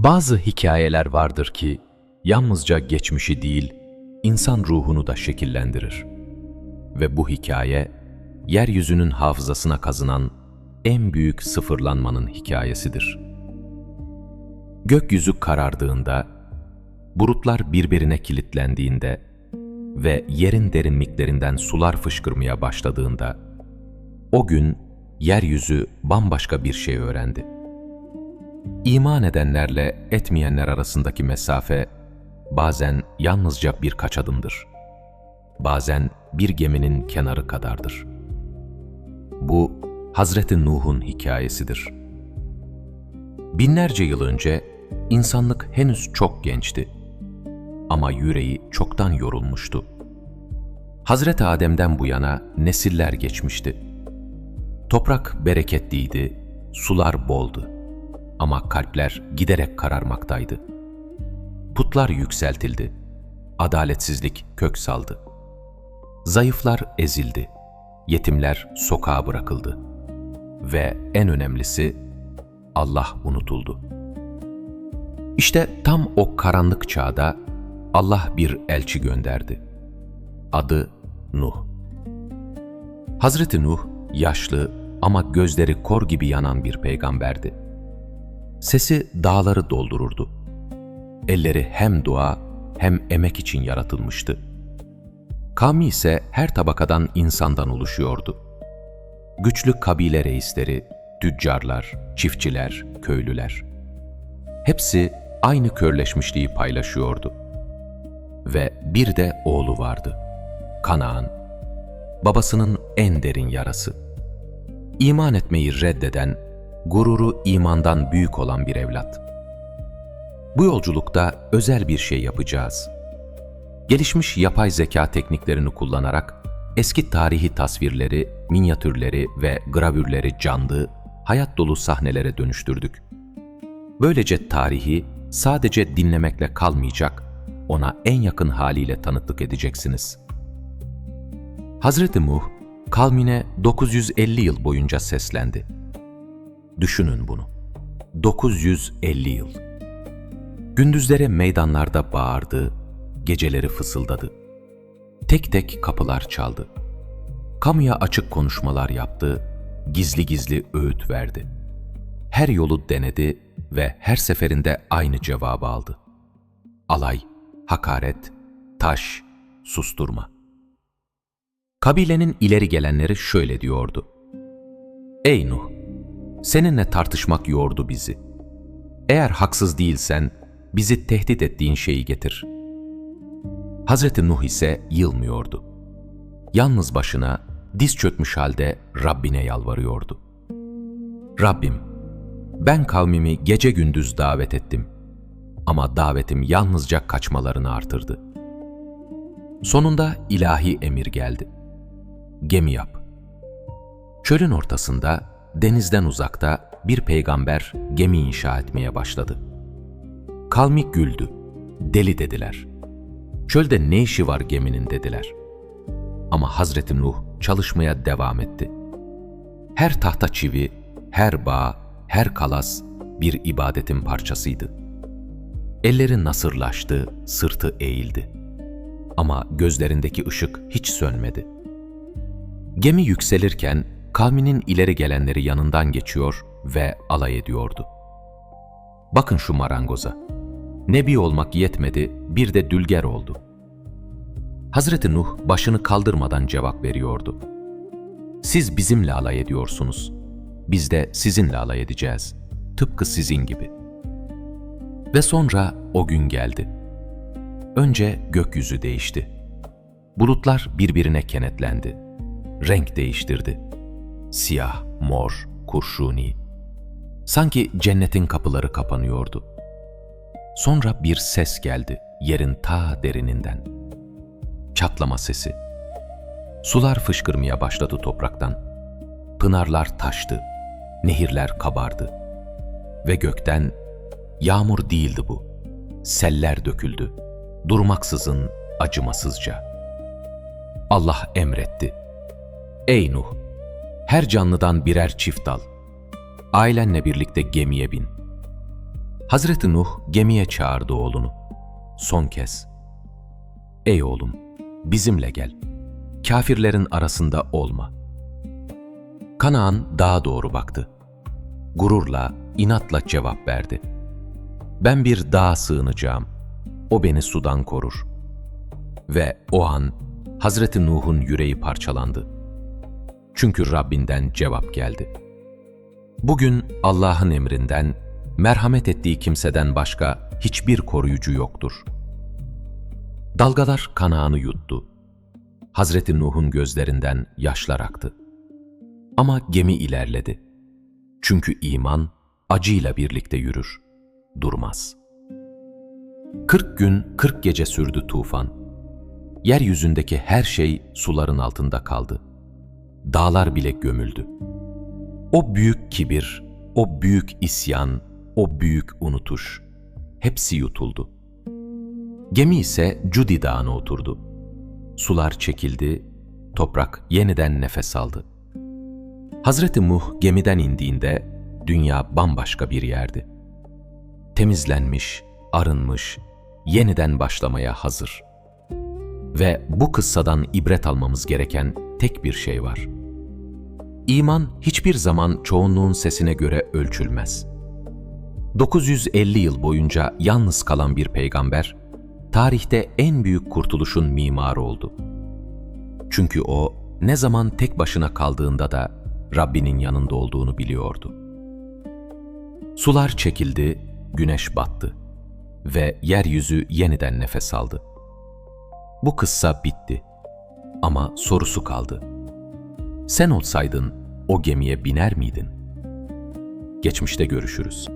Bazı hikayeler vardır ki yalnızca geçmişi değil, insan ruhunu da şekillendirir. Ve bu hikaye, yeryüzünün hafızasına kazınan en büyük sıfırlanmanın hikayesidir. Gökyüzü karardığında, bulutlar birbirine kilitlendiğinde ve yerin derinliklerinden sular fışkırmaya başladığında, o gün yeryüzü bambaşka bir şey öğrendi. İman edenlerle etmeyenler arasındaki mesafe bazen yalnızca birkaç adımdır. Bazen bir geminin kenarı kadardır. Bu Hazreti Nuh'un hikayesidir. Binlerce yıl önce insanlık henüz çok gençti ama yüreği çoktan yorulmuştu. Hazreti Adem'den bu yana nesiller geçmişti. Toprak bereketliydi, sular boldu. Ama kalpler giderek kararmaktaydı. Putlar yükseltildi. Adaletsizlik kök saldı. Zayıflar ezildi. Yetimler sokağa bırakıldı. Ve en önemlisi Allah unutuldu. İşte tam o karanlık çağda Allah bir elçi gönderdi. Adı Nuh. Hazreti Nuh yaşlı ama gözleri kor gibi yanan bir peygamberdi. Sesi dağları doldururdu. Elleri hem dua hem emek için yaratılmıştı. Kavmi ise her tabakadan insandan oluşuyordu. Güçlü kabile reisleri, tüccarlar, çiftçiler, köylüler. Hepsi aynı körleşmişliği paylaşıyordu. Ve bir de oğlu vardı. Kanaan, babasının en derin yarası. İman etmeyi reddeden, gururu imandan büyük olan bir evlat. Bu yolculukta özel bir şey yapacağız. Gelişmiş yapay zeka tekniklerini kullanarak eski tarihi tasvirleri, minyatürleri ve gravürleri canlı, hayat dolu sahnelere dönüştürdük. Böylece tarihi sadece dinlemekle kalmayacak, ona en yakın haliyle tanıklık edeceksiniz. Hazreti Nuh, kavmine 950 yıl boyunca seslendi. Düşünün bunu. 950 yıl. Gündüzlere meydanlarda bağırdı, geceleri fısıldadı. Tek tek kapılar çaldı. Kamuya açık konuşmalar yaptı, gizli gizli öğüt verdi. Her yolu denedi ve her seferinde aynı cevabı aldı. Alay, hakaret, taş, susturma. Kabilenin ileri gelenleri şöyle diyordu. Ey Nuh! Seninle tartışmak yordu bizi. Eğer haksız değilsen, bizi tehdit ettiğin şeyi getir. Hazreti Nuh ise yılmıyordu. Yalnız başına, diz çökmüş halde Rabbine yalvarıyordu. Rabbim, ben kavmimi gece gündüz davet ettim. Ama davetim yalnızca kaçmalarını artırdı. Sonunda ilahi emir geldi. Gemi yap. Çölün ortasında, denizden uzakta bir peygamber gemi inşa etmeye başladı. Kavmi güldü, deli dediler. Çölde ne işi var geminin dediler. Ama Hazreti Nuh çalışmaya devam etti. Her tahta çivi, her bağ, her kalas bir ibadetin parçasıydı. Elleri nasırlaştı, sırtı eğildi. Ama gözlerindeki ışık hiç sönmedi. Gemi yükselirken kavminin ileri gelenleri yanından geçiyor ve alay ediyordu. Bakın şu marangoza. Nebi olmak yetmedi, bir de dülger oldu. Hazreti Nuh başını kaldırmadan cevap veriyordu. Siz bizimle alay ediyorsunuz. Biz de sizinle alay edeceğiz. Tıpkı sizin gibi. Ve sonra o gün geldi. Önce gökyüzü değişti. Bulutlar birbirine kenetlendi. Renk değiştirdi. Siyah, mor, kurşuni. Sanki cennetin kapıları kapanıyordu. Sonra bir ses geldi yerin ta derininden. Çatlama sesi. Sular fışkırmaya başladı topraktan. Pınarlar taştı, nehirler kabardı. Ve gökten yağmur değildi bu. Seller döküldü, durmaksızın, acımasızca. Allah emretti. Ey Nuh! Her canlıdan birer çift al. Ailenle birlikte gemiye bin. Hazreti Nuh gemiye çağırdı oğlunu. Son kez. Ey oğlum, bizimle gel. Kâfirlerin arasında olma. Kanaan dağa doğru baktı. Gururla, inatla cevap verdi. Ben bir dağa sığınacağım. O beni sudan korur. Ve o an Hazreti Nuh'un yüreği parçalandı. Çünkü Rabbinden cevap geldi. Bugün Allah'ın emrinden, merhamet ettiği kimseden başka hiçbir koruyucu yoktur. Dalgalar Kanaan'ı yuttu. Hazreti Nuh'un gözlerinden yaşlar aktı. Ama gemi ilerledi. Çünkü iman acıyla birlikte yürür, durmaz. 40 gün 40 gece sürdü tufan. Yeryüzündeki her şey suların altında kaldı. Dağlar bile gömüldü. O büyük kibir, o büyük isyan, o büyük unutuş, hepsi yutuldu. Gemi ise Cudi Dağı'na oturdu. Sular çekildi, toprak yeniden nefes aldı. Hazreti Nuh gemiden indiğinde dünya bambaşka bir yerdi. Temizlenmiş, arınmış, yeniden başlamaya hazır. Ve bu kıssadan ibret almamız gereken tek bir şey var. İman hiçbir zaman çoğunluğun sesine göre ölçülmez. 950 yıl boyunca yalnız kalan bir peygamber, tarihte en büyük kurtuluşun mimarı oldu. Çünkü o, ne zaman tek başına kaldığında da Rabbinin yanında olduğunu biliyordu. Sular çekildi, güneş battı ve yeryüzü yeniden nefes aldı. Bu kıssa bitti ama sorusu kaldı. Sen olsaydın o gemiye biner miydin? Geçmişte görüşürüz.